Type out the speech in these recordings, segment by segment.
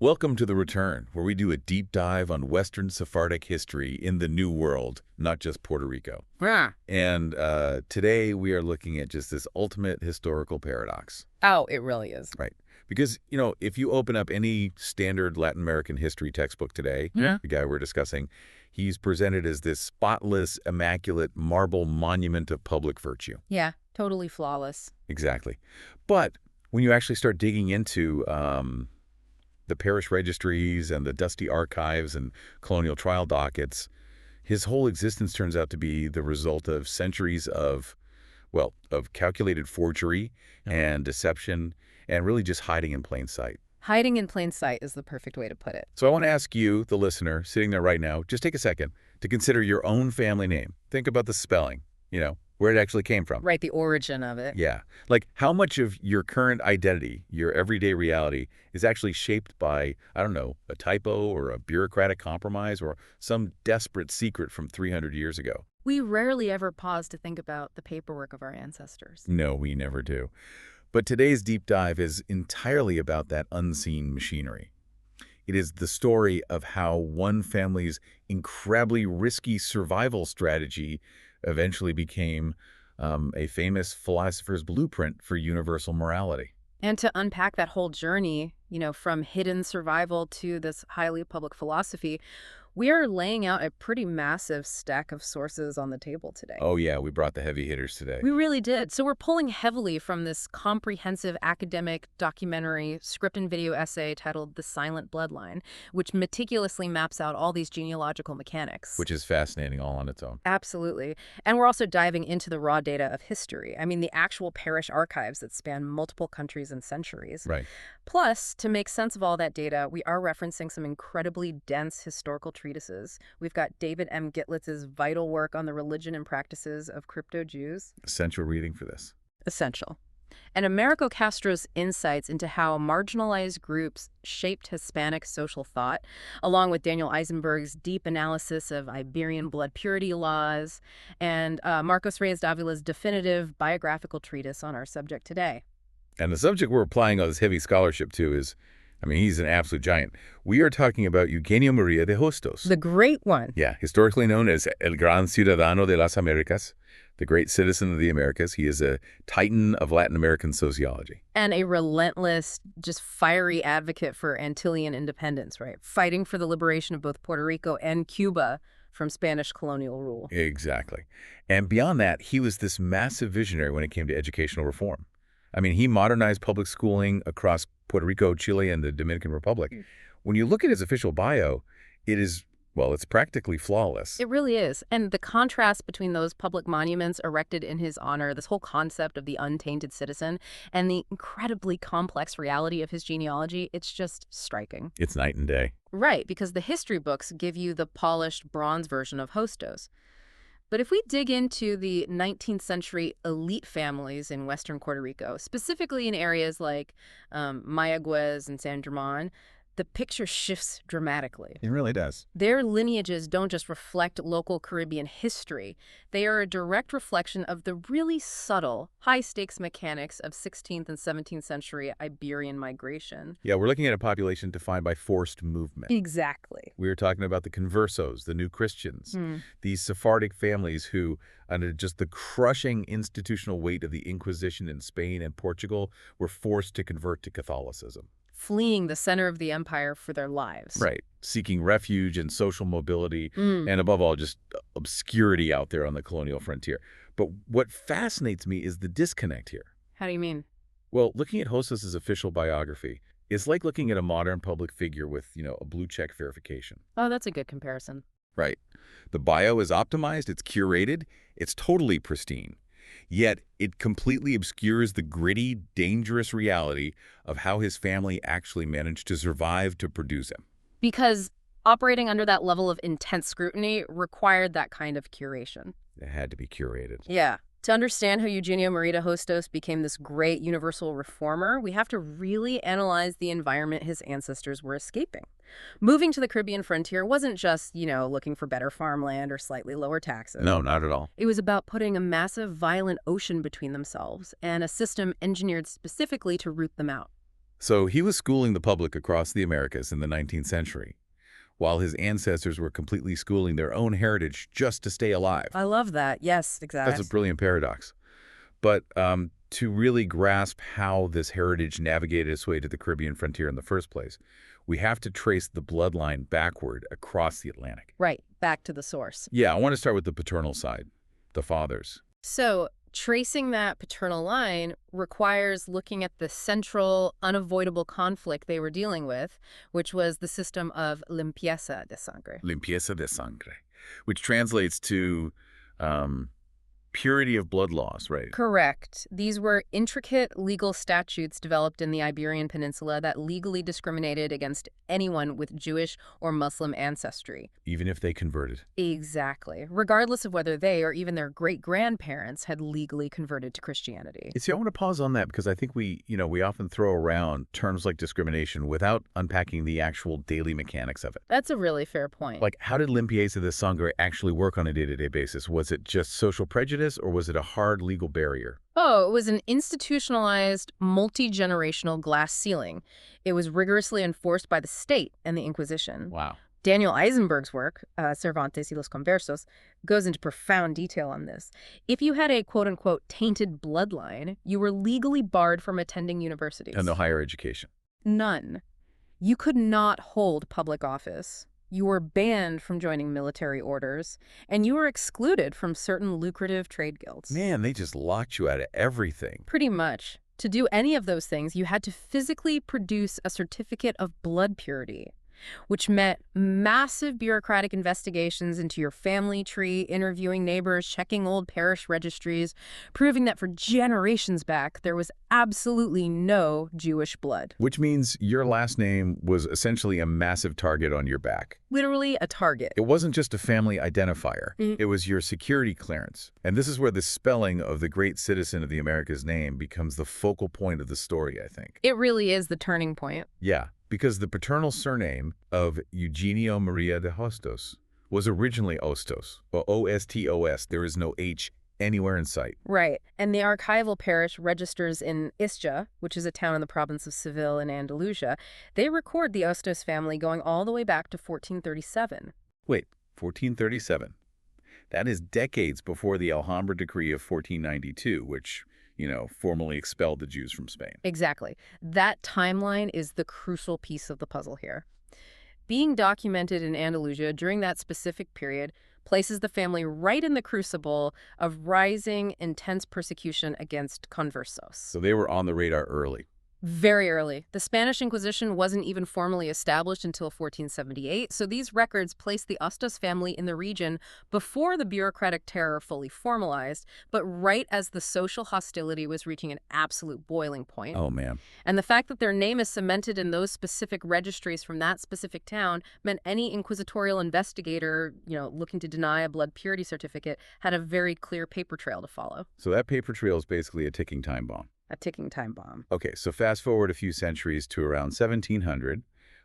Welcome to The Return, where we do a deep dive on Western Sephardic history in the New World, not just Puerto Rico. Yeah. And today we are looking at just this ultimate historical paradox. Oh, it really is. Right. Because, if you open up any standard Latin American history textbook today, Yeah. the guy we're discussing, he's presented as this spotless, immaculate marble monument of public virtue. Yeah, totally flawless. Exactly. But when you actually start digging into the parish registries and the dusty archives and colonial trial dockets, his whole existence turns out to be the result of centuries of calculated forgery and deception and really just hiding in plain sight. Hiding in plain sight is the perfect way to put it. So I want to ask you, the listener, sitting there right now, just take a second to consider your own family name. Think about the spelling, where it actually came from. Right, the origin of it. Yeah. Like how much of your current identity, your everyday reality, is actually shaped by, I don't know, a typo or a bureaucratic compromise or some desperate secret from 300 years ago? We rarely ever pause to think about the paperwork of our ancestors. No, we never do. But today's deep dive is entirely about that unseen machinery. It is the story of how one family's incredibly risky survival strategy eventually became a famous philosopher's blueprint for universal morality. And to unpack that whole journey, from hidden survival to this highly public philosophy, we are laying out a pretty massive stack of sources on the table today. Oh yeah, we brought the heavy hitters today. We really did. So we're pulling heavily from this comprehensive academic documentary script and video essay titled The Silent Bloodline, which meticulously maps out all these genealogical mechanics. Which is fascinating all on its own. Absolutely. And we're also diving into the raw data of history. I mean, the actual parish archives that span multiple countries and centuries. Right. Plus, to make sense of all that data, we are referencing some incredibly dense historical treatises. We've got David M. Gitlitz's vital work on the religion and practices of crypto-Jews. Essential reading for this. Essential. And Americo Castro's insights into how marginalized groups shaped Hispanic social thought, along with Daniel Eisenberg's deep analysis of Iberian blood purity laws, and Marcos Reyes Davila's definitive biographical treatise on our subject today. And the subject we're applying all this heavy scholarship to is, he's an absolute giant. We are talking about Eugenio María de Hostos. The great one. Yeah, historically known as El Gran Ciudadano de las Américas, the great citizen of the Americas. He is a titan of Latin American sociology. And a relentless, just fiery advocate for Antillean independence, right? Fighting for the liberation of both Puerto Rico and Cuba from Spanish colonial rule. Exactly. And beyond that, he was this massive visionary when it came to educational reform. He modernized public schooling across Puerto Rico, Chile, and the Dominican Republic. When you look at his official bio, it is, it's practically flawless. It really is. And the contrast between those public monuments erected in his honor, this whole concept of the untainted citizen, and the incredibly complex reality of his genealogy, it's just striking. It's night and day. Right, because the history books give you the polished bronze version of Hostos. But if we dig into the 19th century elite families in Western Puerto Rico, specifically in areas like Mayagüez and San Germán, the picture shifts dramatically. It really does. Their lineages don't just reflect local Caribbean history. They are a direct reflection of the really subtle, high-stakes mechanics of 16th and 17th century Iberian migration. Yeah, we're looking at a population defined by forced movement. Exactly. We're talking about the conversos, the new Christians, these Sephardic families who, under just the crushing institutional weight of the Inquisition in Spain and Portugal, were forced to convert to Catholicism. Fleeing the center of the empire for their lives. Right. Seeking refuge and social mobility, and above all, just obscurity out there on the colonial frontier. But what fascinates me is the disconnect here. How do you mean? Well, looking at Hostos' official biography, it's like looking at a modern public figure with, a blue check verification. Oh, that's a good comparison. Right. The bio is optimized, it's curated, it's totally pristine. Yet it completely obscures the gritty, dangerous reality of how his family actually managed to survive to produce him. Because operating under that level of intense scrutiny required that kind of curation. It had to be curated. Yeah. To understand how Eugenio María de Hostos became this great universal reformer, we have to really analyze the environment his ancestors were escaping. Moving to the Caribbean frontier wasn't just, looking for better farmland or slightly lower taxes. No, not at all. It was about putting a massive, violent ocean between themselves and a system engineered specifically to root them out. So he was schooling the public across the Americas in the 19th century, while his ancestors were completely schooling their own heritage just to stay alive. I love that. Yes, That's a exactly. brilliant paradox. But to really grasp how this heritage navigated its way to the Caribbean frontier in the first place, we have to trace the bloodline backward across the Atlantic. Right, back to the source. Yeah, I want to start with the paternal side, the fathers. So, tracing that paternal line requires looking at the central, unavoidable conflict they were dealing with, which was the system of limpieza de sangre. Limpieza de sangre, which translates to purity of blood laws, right? Correct. These were intricate legal statutes developed in the Iberian Peninsula that legally discriminated against anyone with Jewish or Muslim ancestry. Even if they converted. Exactly. Regardless of whether they or even their great-grandparents had legally converted to Christianity. You see, I want to pause on that because I think we often throw around terms like discrimination without unpacking the actual daily mechanics of it. That's a really fair point. Like, how did limpieza de sangre actually work on a day-to-day basis? Was it just social prejudice, or was it a hard legal barrier? Oh, it was an institutionalized, multi-generational glass ceiling. It was rigorously enforced by the state and the Inquisition. Wow. Daniel Eisenberg's work, Cervantes y los Conversos, goes into profound detail on this. If you had a quote-unquote tainted bloodline, you were legally barred from attending universities. And no higher education. None. You could not hold public office. You were banned from joining military orders, and you were excluded from certain lucrative trade guilds. Man, they just locked you out of everything. Pretty much. To do any of those things, you had to physically produce a certificate of blood purity, which meant massive bureaucratic investigations into your family tree, interviewing neighbors, checking old parish registries, proving that for generations back, there was absolutely no Jewish blood. Which means your last name was essentially a massive target on your back. Literally a target. It wasn't just a family identifier. It was your security clearance. And this is where the spelling of the great citizen of the Americas name becomes the focal point of the story, I think. It really is the turning point. Yeah, because the paternal surname of Eugenio María de Hostos was originally Ostos, or O-S-T-O-S. There is no H anywhere in sight. Right. And the archival parish registers in Isja, which is a town in the province of Seville in Andalusia. They record the Ostos family going all the way back to 1437. Wait, 1437. That is decades before the Alhambra Decree of 1492, which, formally expelled the Jews from Spain. Exactly. That timeline is the crucial piece of the puzzle here. Being documented in Andalusia during that specific period places the family right in the crucible of rising, intense persecution against conversos. So they were on the radar early. Very early. The Spanish Inquisition wasn't even formally established until 1478, so these records place the Ostos family in the region before the bureaucratic terror fully formalized, but right as the social hostility was reaching an absolute boiling point. Oh, man. And the fact that their name is cemented in those specific registries from that specific town meant any inquisitorial investigator, looking to deny a blood purity certificate had a very clear paper trail to follow. So that paper trail is basically a ticking time bomb. A ticking time bomb. Okay, so fast forward a few centuries to around 1700,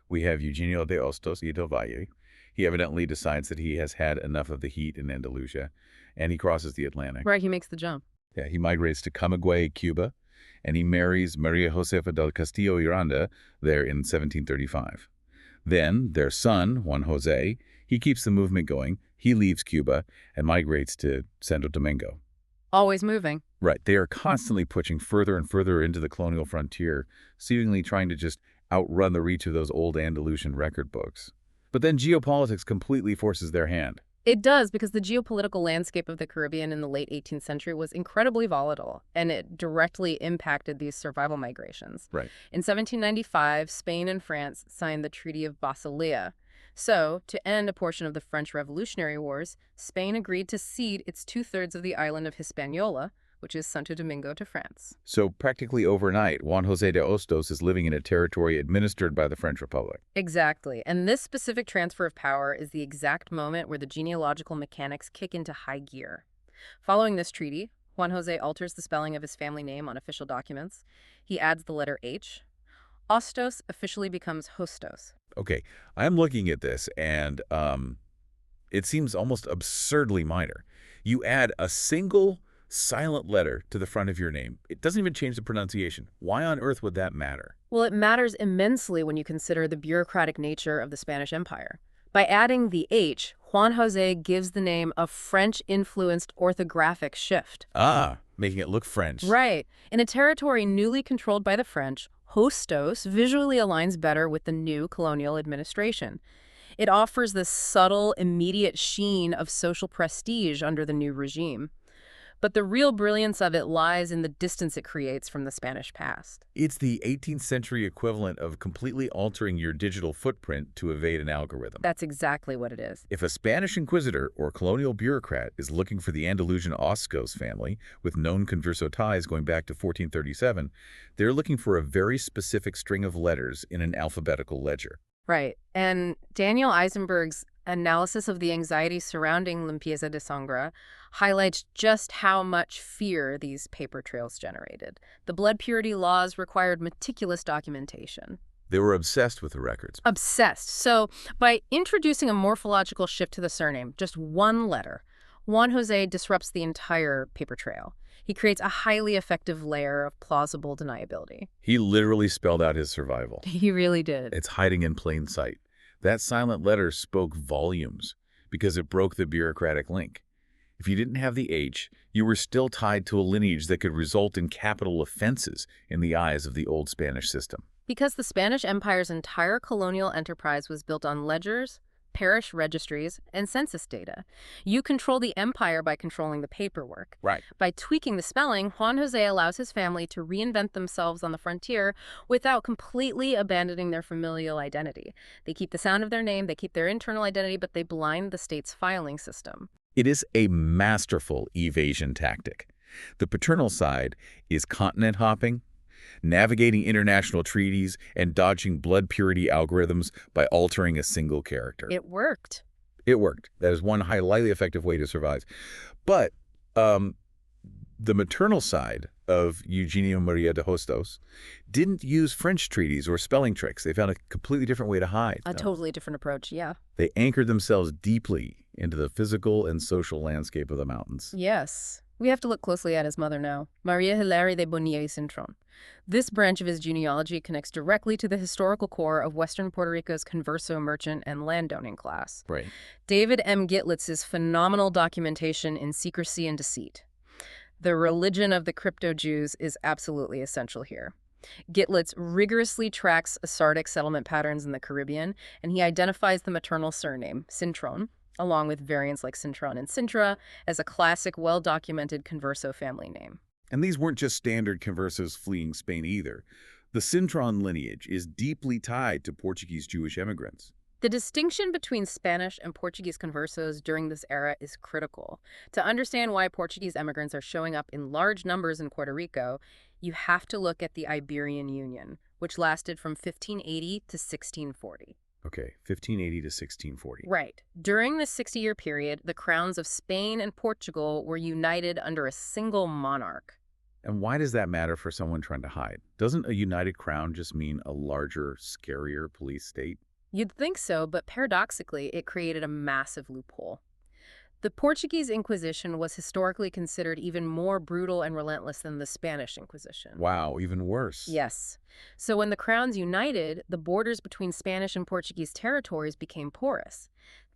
we have Eugenio de Hostos y del Valle. He evidently decides that he has had enough of the heat in Andalusia, and he crosses the Atlantic. Right, he makes the jump. Yeah, he migrates to Camagüey, Cuba, and he marries Maria Josefa del Castillo Miranda there in 1735. Then their son, Juan Jose, he keeps the movement going. He leaves Cuba and migrates to Santo Domingo. Always moving. Right. They are constantly pushing further and further into the colonial frontier, seemingly trying to just outrun the reach of those old Andalusian record books. But then geopolitics completely forces their hand. It does, because the geopolitical landscape of the Caribbean in the late 18th century was incredibly volatile, and it directly impacted these survival migrations. Right. In 1795, Spain and France signed the Treaty of Basilea. So, to end a portion of the French Revolutionary Wars, Spain agreed to cede its 2/3 of the island of Hispaniola, which is Santo Domingo, to France. So practically overnight, Juan Jose de Hostos is living in a territory administered by the French Republic. Exactly. And this specific transfer of power is the exact moment where the genealogical mechanics kick into high gear. Following this treaty, Juan Jose alters the spelling of his family name on official documents. He adds the letter H. Ostos officially becomes Hostos. Okay, I'm looking at this, and it seems almost absurdly minor. You add a single silent letter to the front of your name. It doesn't even change the pronunciation. Why on earth would that matter? Well, it matters immensely when you consider the bureaucratic nature of the Spanish Empire. By adding the H, Juan José gives the name a French-influenced orthographic shift. Ah, making it look French. Right. In a territory newly controlled by the French, Hostos visually aligns better with the new colonial administration. It offers the subtle, immediate sheen of social prestige under the new regime. But the real brilliance of it lies in the distance it creates from the Spanish past. It's the 18th century equivalent of completely altering your digital footprint to evade an algorithm. That's exactly what it is. If a Spanish inquisitor or colonial bureaucrat is looking for the Andalusian Ostos family with known converso ties going back to 1437, they're looking for a very specific string of letters in an alphabetical ledger. Right. And Daniel Eisenberg's analysis of the anxiety surrounding limpieza de sangre highlights just how much fear these paper trails generated. The blood purity laws required meticulous documentation. They were obsessed with the records. Obsessed. So by introducing a morphological shift to the surname, just one letter, Juan José disrupts the entire paper trail. He creates a highly effective layer of plausible deniability. He literally spelled out his survival. He really did. It's hiding in plain sight. That silent letter spoke volumes because it broke the bureaucratic link. If you didn't have the H, you were still tied to a lineage that could result in capital offenses in the eyes of the old Spanish system. Because the Spanish Empire's entire colonial enterprise was built on ledgers, parish registries, and census data. You control the empire by controlling the paperwork. Right. By tweaking the spelling, Juan José allows his family to reinvent themselves on the frontier without completely abandoning their familial identity. They keep the sound of their name, they keep their internal identity, but they blind the state's filing system. It is a masterful evasion tactic. The paternal side is continent hopping, navigating international treaties, and dodging blood purity algorithms by altering a single character. It worked. It worked. That is one highly effective way to survive. But the maternal side of Eugenio María de Hostos didn't use French treaties or spelling tricks. They found a completely different way to hide. A totally different approach, yeah. They anchored themselves deeply into the physical and social landscape of the mountains. Yes. We have to look closely at his mother now, María Hilary de Bonilla y Cintrón. This branch of his genealogy connects directly to the historical core of Western Puerto Rico's converso merchant and landowning class. Right. David M. Gitlitz's phenomenal documentation in Secrecy and Deceit. The religion of the crypto-Jews is absolutely essential here. Gitlitz rigorously tracks Sephardic settlement patterns in the Caribbean, and he identifies the maternal surname, Cintrón, along with variants like Cintron and Cintra, as a classic, well-documented converso family name. And these weren't just standard conversos fleeing Spain either. The Cintron lineage is deeply tied to Portuguese Jewish immigrants. The distinction between Spanish and Portuguese conversos during this era is critical. To understand why Portuguese immigrants are showing up in large numbers in Puerto Rico, you have to look at the Iberian Union, which lasted from 1580 to 1640. Okay, 1580 to 1640. Right. During this 60-year period, the crowns of Spain and Portugal were united under a single monarch. And why does that matter for someone trying to hide? Doesn't a united crown just mean a larger, scarier police state? You'd think so, but paradoxically, it created a massive loophole. The Portuguese Inquisition was historically considered even more brutal and relentless than the Spanish Inquisition. Wow, even worse. Yes. So when the crowns united, the borders between Spanish and Portuguese territories became porous.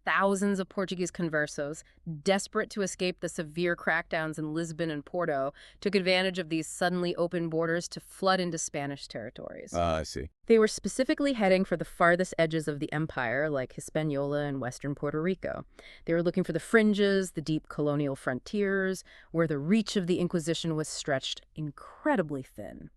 Thousands of Portuguese conversos, desperate to escape the severe crackdowns in Lisbon and Porto, took advantage of these suddenly open borders to flood into Spanish territories. I see. They were specifically heading for the farthest edges of the empire, like Hispaniola and western Puerto Rico. They were looking for the fringes, the deep colonial frontiers, where the reach of the Inquisition was stretched incredibly thin.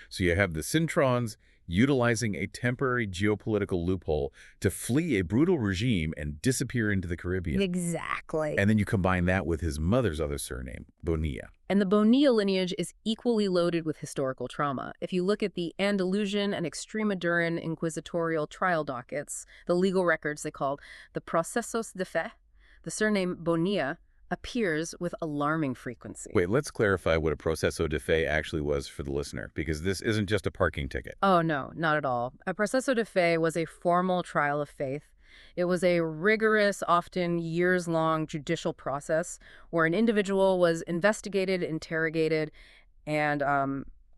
So you have the Cintrons utilizing a temporary geopolitical loophole to flee a brutal regime and disappear into the Caribbean. Exactly. And then you combine that with his mother's other surname, Bonilla. And the Bonilla lineage is equally loaded with historical trauma. If you look at the Andalusian and Extremaduran inquisitorial trial dockets, the legal records they called the procesos de fe, the surname Bonilla appears with alarming frequency. Wait, let's clarify what a proceso de fe actually was for the listener, because this isn't just a parking ticket. Oh, no, not at all. A proceso de fe was a formal trial of faith. It was a rigorous, often years-long judicial process where an individual was investigated, interrogated, and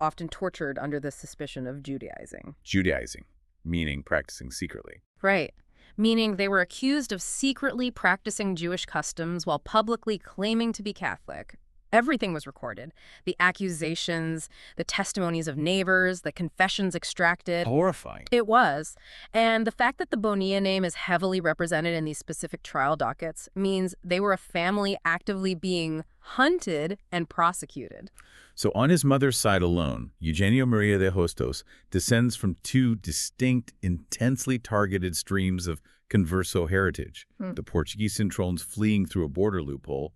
often tortured under the suspicion of Judaizing. Judaizing, meaning practicing secretly. Right. Meaning they were accused of secretly practicing Jewish customs while publicly claiming to be Catholic. Everything was recorded. The accusations, the testimonies of neighbors, the confessions extracted. Horrifying. It was. And the fact that the Bonilla name is heavily represented in these specific trial dockets means they were a family actively being hunted and prosecuted. So on his mother's side alone, Eugenio María de Hostos descends from two distinct, intensely targeted streams of converso heritage, the Portuguese Cintrones fleeing through a border loophole,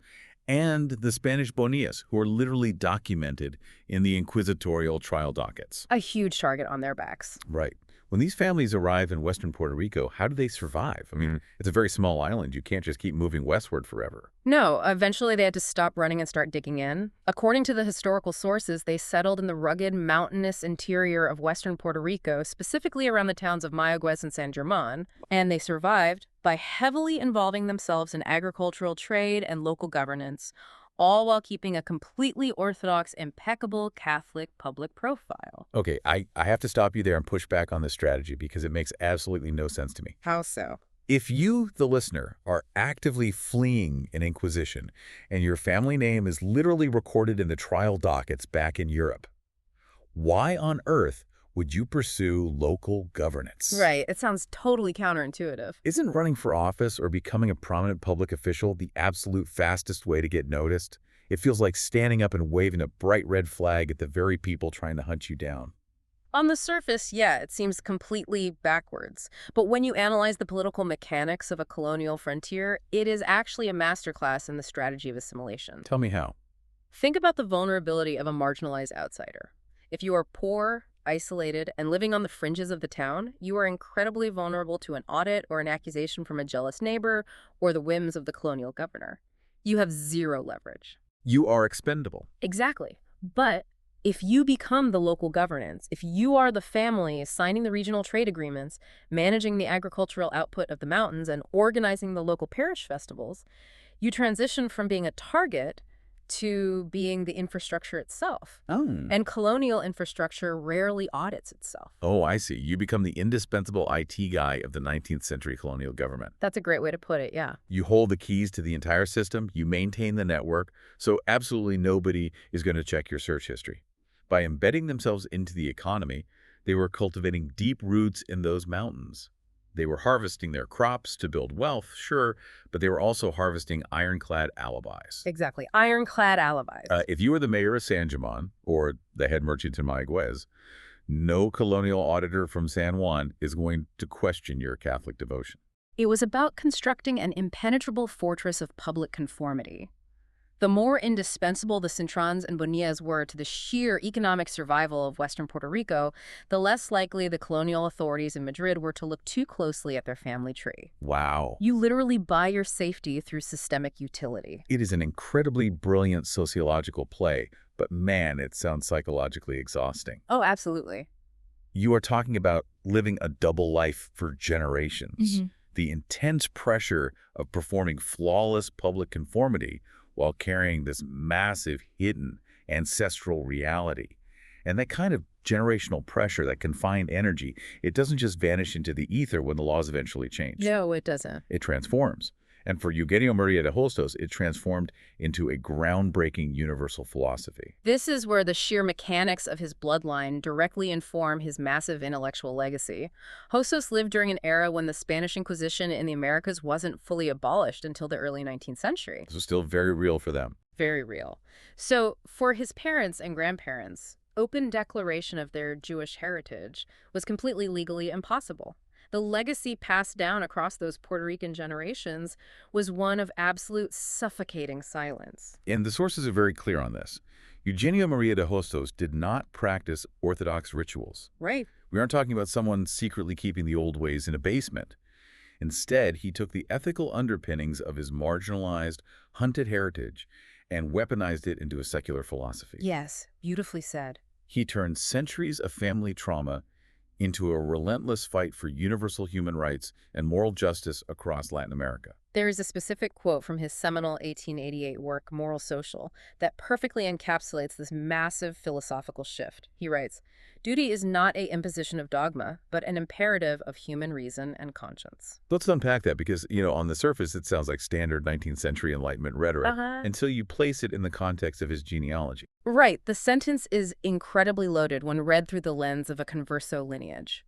and the Spanish Bonillas, who are literally documented in the inquisitorial trial dockets. A huge target on their backs. Right. When these families arrive in western Puerto Rico, how do they survive? I mean, it's a very small island. You can't just keep moving westward forever. No, eventually they had to stop running and start digging in. According to the historical sources, they settled in the rugged, mountainous interior of western Puerto Rico, specifically around the towns of Mayaguez and San Germán, and they survived by heavily involving themselves in agricultural trade and local governance, all while keeping a completely orthodox, impeccable Catholic public profile. Okay, I have to stop you there and push back on this strategy because it makes absolutely no sense to me. How so? If you, the listener, are actively fleeing an inquisition and your family name is literally recorded in the trial dockets back in Europe, why on earth would you pursue local governance? Right. It sounds totally counterintuitive. Isn't running for office or becoming a prominent public official the absolute fastest way to get noticed? It feels like standing up and waving a bright red flag at the very people trying to hunt you down. On the surface, yeah, it seems completely backwards. But when you analyze the political mechanics of a colonial frontier, it is actually a masterclass in the strategy of assimilation. Tell me how. Think about the vulnerability of a marginalized outsider. If you are poor, isolated, and living on the fringes of the town, you are incredibly vulnerable to an audit or an accusation from a jealous neighbor or the whims of the colonial governor. You have zero leverage. You are expendable. Exactly. But if you become the local governance, if you are the family signing the regional trade agreements, managing the agricultural output of the mountains, and organizing the local parish festivals, you transition from being a target to being the infrastructure itself. Oh. And colonial infrastructure rarely audits itself. Oh, I see. You become the indispensable IT guy of the 19th century colonial government. That's a great way to put it, yeah. You hold the keys to the entire system, you maintain the network, so absolutely nobody is going to check your search history. By embedding themselves into the economy, they were cultivating deep roots in those mountains. They were harvesting their crops to build wealth, sure, but they were also harvesting ironclad alibis. Exactly. Ironclad alibis. If you were the mayor of San Germán or the head merchant in Mayaguez, no colonial auditor from San Juan is going to question your Catholic devotion. It was about constructing an impenetrable fortress of public conformity. The more indispensable the Cintrones and Bonillas were to the sheer economic survival of Western Puerto Rico, the less likely the colonial authorities in Madrid were to look too closely at their family tree. Wow. You literally buy your safety through systemic utility. It is an incredibly brilliant sociological play, but man, it sounds psychologically exhausting. Oh, absolutely. You are talking about living a double life for generations. The intense pressure of performing flawless public conformity while carrying this massive, hidden, ancestral reality. And that kind of generational pressure, that confined energy, it doesn't just vanish into the ether when the laws eventually change. No, it doesn't. It transforms. And for Eugenio María de Hostos, it transformed into a groundbreaking universal philosophy. This is where the sheer mechanics of his bloodline directly inform his massive intellectual legacy. Hostos lived during an era when the Spanish Inquisition in the Americas wasn't fully abolished until the early 19th century. This was still very real for them. Very real. So for his parents and grandparents, open declaration of their Jewish heritage was completely legally impossible. The legacy passed down across those Puerto Rican generations was one of absolute suffocating silence. And the sources are very clear on this. Eugenio María de Hostos did not practice Orthodox rituals. Right. We aren't talking about someone secretly keeping the old ways in a basement. Instead, he took the ethical underpinnings of his marginalized, hunted heritage and weaponized it into a secular philosophy. Yes, beautifully said. He turned centuries of family trauma into a relentless fight for universal human rights and moral justice across Latin America. There is a specific quote from his seminal 1888 work, Moral Social, that perfectly encapsulates this massive philosophical shift. He writes, "Duty is not an imposition of dogma, but an imperative of human reason and conscience." Let's unpack that because, on the surface, it sounds like standard 19th century Enlightenment rhetoric until you place it in the context of his genealogy. Right. The sentence is incredibly loaded when read through the lens of a converso lineage.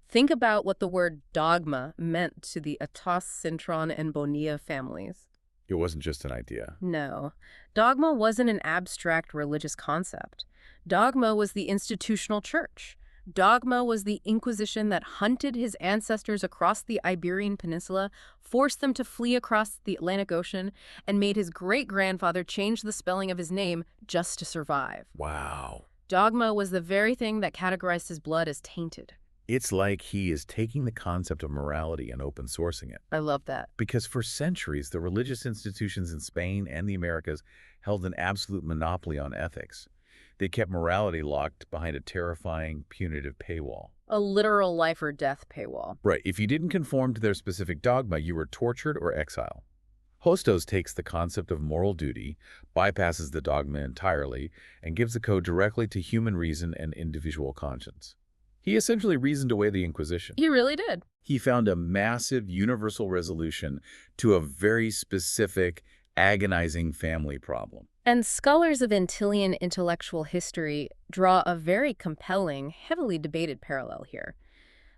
Think about what the word dogma meant to the Atos, Cintron, and Bonilla families. It wasn't just an idea. No, dogma wasn't an abstract religious concept. Dogma was the institutional church. Dogma was the Inquisition that hunted his ancestors across the Iberian Peninsula, forced them to flee across the Atlantic Ocean, and made his great-grandfather change the spelling of his name just to survive. Wow. Dogma was the very thing that categorized his blood as tainted. It's like he is taking the concept of morality and open sourcing it. I love that. Because for centuries, the religious institutions in Spain and the Americas held an absolute monopoly on ethics. They kept morality locked behind a terrifying, punitive paywall. A literal life or death paywall. Right. If you didn't conform to their specific dogma, you were tortured or exiled. Hostos takes the concept of moral duty, bypasses the dogma entirely, and gives the code directly to human reason and individual conscience. He essentially reasoned away the Inquisition. He really did. He found a massive universal resolution to a very specific, agonizing family problem. And scholars of Antillean intellectual history draw a very compelling, heavily debated parallel here.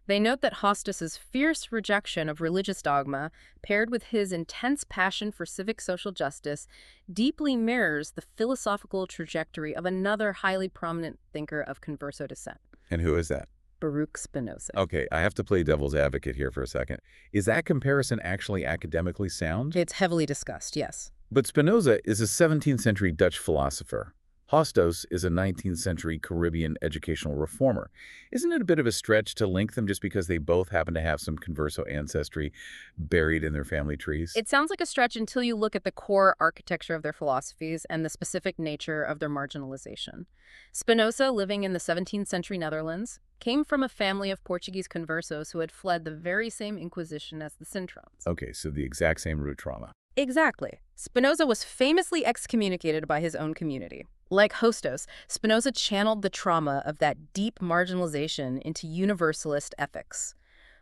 They note that Hostos's fierce rejection of religious dogma, paired with his intense passion for civic social justice, deeply mirrors the philosophical trajectory of another highly prominent thinker of converso descent. And who is that? Baruch Spinoza. Okay, I have to play devil's advocate here for a second. Is that comparison actually academically sound? It's heavily discussed, yes. But Spinoza is a 17th century Dutch philosopher. Hostos is a 19th century Caribbean educational reformer. Isn't it a bit of a stretch to link them just because they both happen to have some converso ancestry buried in their family trees? It sounds like a stretch until you look at the core architecture of their philosophies and the specific nature of their marginalization. Spinoza, living in the 17th century Netherlands, came from a family of Portuguese conversos who had fled the very same Inquisition as the Cintrons. Okay, so the exact same root trauma. Exactly. Spinoza was famously excommunicated by his own community. Like Hostos, Spinoza channeled the trauma of that deep marginalization into universalist ethics.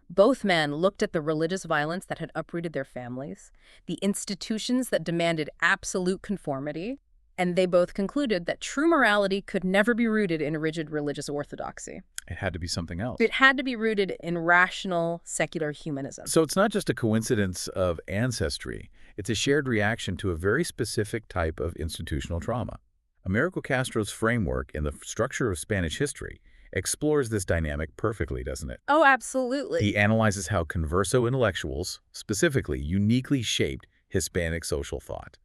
Both men looked at the religious violence that had uprooted their families, the institutions that demanded absolute conformity, and they both concluded that true morality could never be rooted in rigid religious orthodoxy. It had to be something else. It had to be rooted in rational, secular humanism. So it's not just a coincidence of ancestry. It's a shared reaction to a very specific type of institutional trauma. Americo Castro's framework in the structure of Spanish history explores this dynamic perfectly, doesn't it? Oh, absolutely. He analyzes how converso intellectuals, specifically, uniquely shaped Hispanic social thought.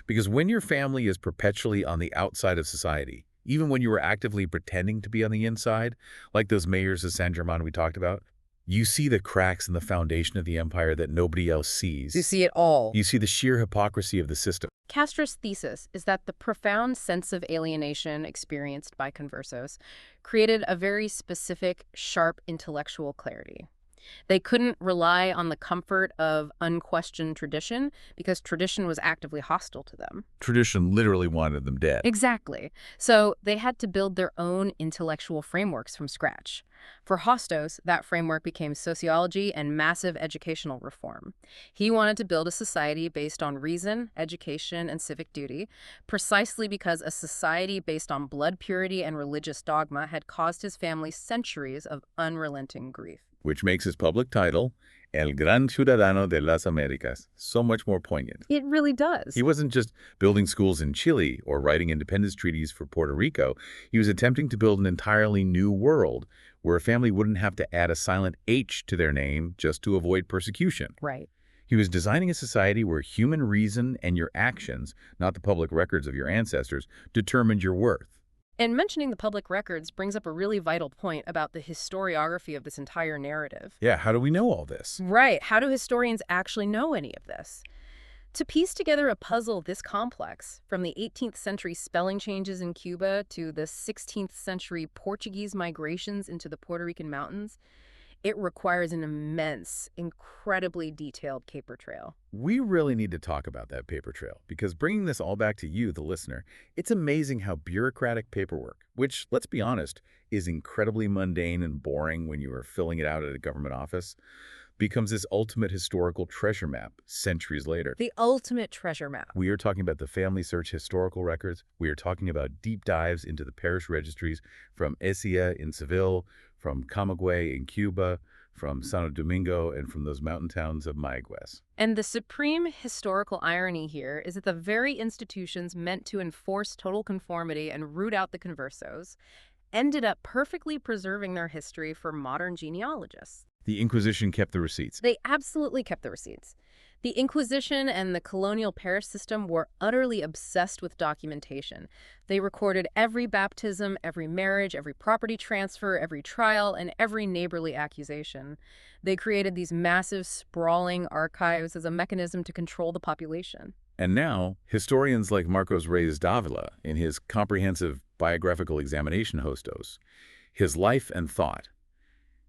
Because when your family is perpetually on the outside of society, even when you were actively pretending to be on the inside, like those mayors of San German we talked about, you see the cracks in the foundation of the empire that nobody else sees. You see it all. You see the sheer hypocrisy of the system. Castro's thesis is that the profound sense of alienation experienced by conversos created a very specific, sharp intellectual clarity. They couldn't rely on the comfort of unquestioned tradition because tradition was actively hostile to them. Tradition literally wanted them dead. Exactly. So they had to build their own intellectual frameworks from scratch. For Hostos, that framework became sociology and massive educational reform. He wanted to build a society based on reason, education, and civic duty, precisely because a society based on blood purity and religious dogma had caused his family centuries of unrelenting grief. Which makes his public title, El Gran Ciudadano de las Américas, so much more poignant. It really does. He wasn't just building schools in Chile or writing independence treaties for Puerto Rico. He was attempting to build an entirely new world where a family wouldn't have to add a silent H to their name just to avoid persecution. Right. He was designing a society where human reason and your actions, not the public records of your ancestors, determined your worth. And mentioning the public records brings up a really vital point about the historiography of this entire narrative. Yeah, how do we know all this? Right. How do historians actually know any of this? To piece together a puzzle this complex, from the 18th century spelling changes in Cuba to the 16th century Portuguese migrations into the Puerto Rican mountains, It requires an immense, incredibly detailed paper trail. We really need to talk about that paper trail, because bringing this all back to you, the listener, it's amazing how bureaucratic paperwork, which, let's be honest, is incredibly mundane and boring when you are filling it out at a government office, becomes this ultimate historical treasure map centuries later. The ultimate treasure map. We are talking about the family search historical records. We are talking about deep dives into the parish registries from Ecija in Seville, from Camagüey in Cuba, from Santo Domingo, and from those mountain towns of Mayaguez. And the supreme historical irony here is that the very institutions meant to enforce total conformity and root out the conversos ended up perfectly preserving their history for modern genealogists. The Inquisition kept the receipts. They absolutely kept the receipts. The Inquisition and the colonial parish system were utterly obsessed with documentation. They recorded every baptism, every marriage, every property transfer, every trial, and every neighborly accusation. They created these massive, sprawling archives as a mechanism to control the population. And now, historians like Marcos Reyes Davila, in his comprehensive biographical examination Hostos, his life and thought,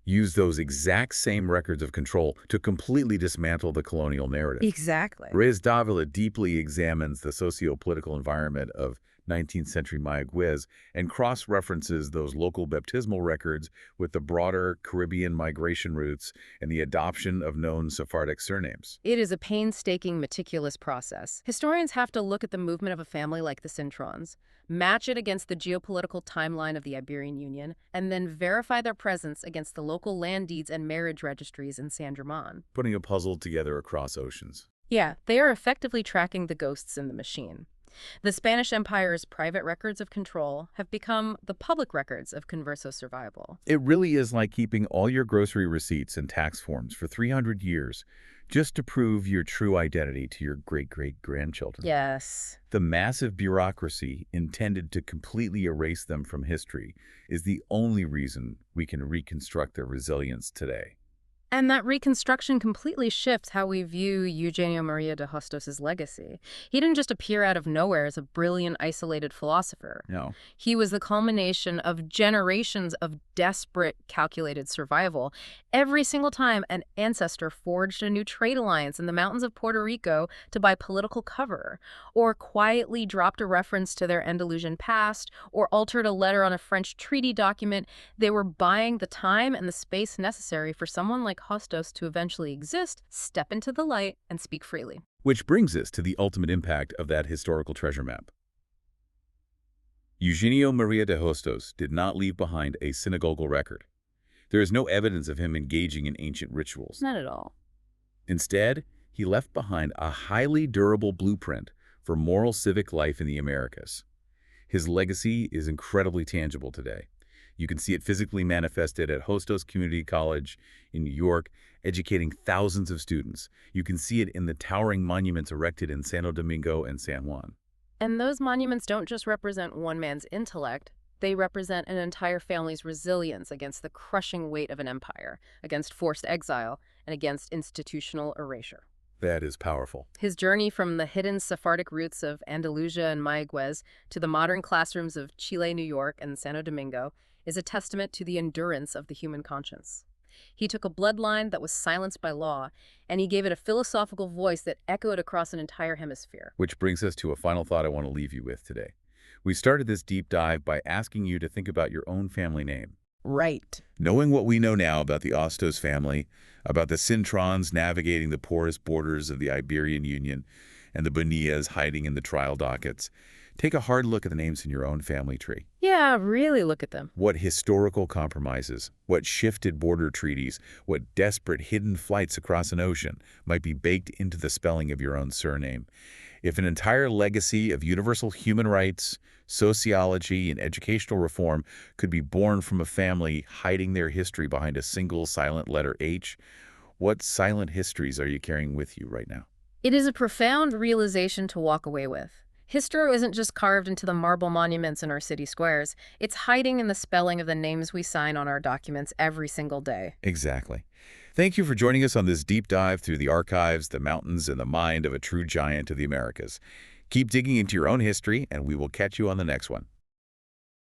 use those exact same records of control to completely dismantle the colonial narrative. Exactly. Reyes Davila deeply examines the socio-political environment of 19th century Mayaguez and cross-references those local baptismal records with the broader Caribbean migration routes and the adoption of known Sephardic surnames. It is a painstaking, meticulous process. Historians have to look at the movement of a family like the Cintrons, match it against the geopolitical timeline of the Iberian Union, and then verify their presence against the local land deeds and marriage registries in San German. Putting a puzzle together across oceans. Yeah, they are effectively tracking the ghosts in the machine. The Spanish Empire's private records of control have become the public records of converso survival. It really is like keeping all your grocery receipts and tax forms for 300 years just to prove your true identity to your great-great-grandchildren. Yes. The massive bureaucracy intended to completely erase them from history is the only reason we can reconstruct their resilience today. And that reconstruction completely shifts how we view Eugenio María de Hostos' legacy. He didn't just appear out of nowhere as a brilliant, isolated philosopher. No. He was the culmination of generations of desperate, calculated survival. Every single time an ancestor forged a new trade alliance in the mountains of Puerto Rico to buy political cover, or quietly dropped a reference to their Andalusian past, or altered a letter on a French treaty document, they were buying the time and the space necessary for someone like Hostos to eventually exist, step into the light, and speak freely. Which brings us to the ultimate impact of that historical treasure map. Eugenio María de Hostos did not leave behind a synagogal record. There is no evidence of him engaging in ancient rituals. Not at all. Instead, he left behind a highly durable blueprint for moral civic life in the Americas. His legacy is incredibly tangible today. You can see it physically manifested at Hostos Community College in New York, educating thousands of students. You can see it in the towering monuments erected in Santo Domingo and San Juan. And those monuments don't just represent one man's intellect. They represent an entire family's resilience against the crushing weight of an empire, against forced exile, and against institutional erasure. That is powerful. His journey from the hidden Sephardic roots of Andalusia and Mayaguez to the modern classrooms of Chile, New York, and Santo Domingo is a testament to the endurance of the human conscience. He took a bloodline that was silenced by law, and he gave it a philosophical voice that echoed across an entire hemisphere. Which brings us to a final thought I want to leave you with today. We started this deep dive by asking you to think about your own family name. Right. Knowing what we know now about the Ostos family, about the Cintrons navigating the porous borders of the Iberian Union, and the Bonillas hiding in the trial dockets, take a hard look at the names in your own family tree. Yeah, really look at them. What historical compromises, what shifted border treaties, what desperate hidden flights across an ocean might be baked into the spelling of your own surname. If an entire legacy of universal human rights, sociology, and educational reform could be born from a family hiding their history behind a single silent letter H, what silent histories are you carrying with you right now? It is a profound realization to walk away with. History isn't just carved into the marble monuments in our city squares. It's hiding in the spelling of the names we sign on our documents every single day. Exactly. Thank you for joining us on this deep dive through the archives, the mountains, and the mind of a true giant of the Americas. Keep digging into your own history, and we will catch you on the next one.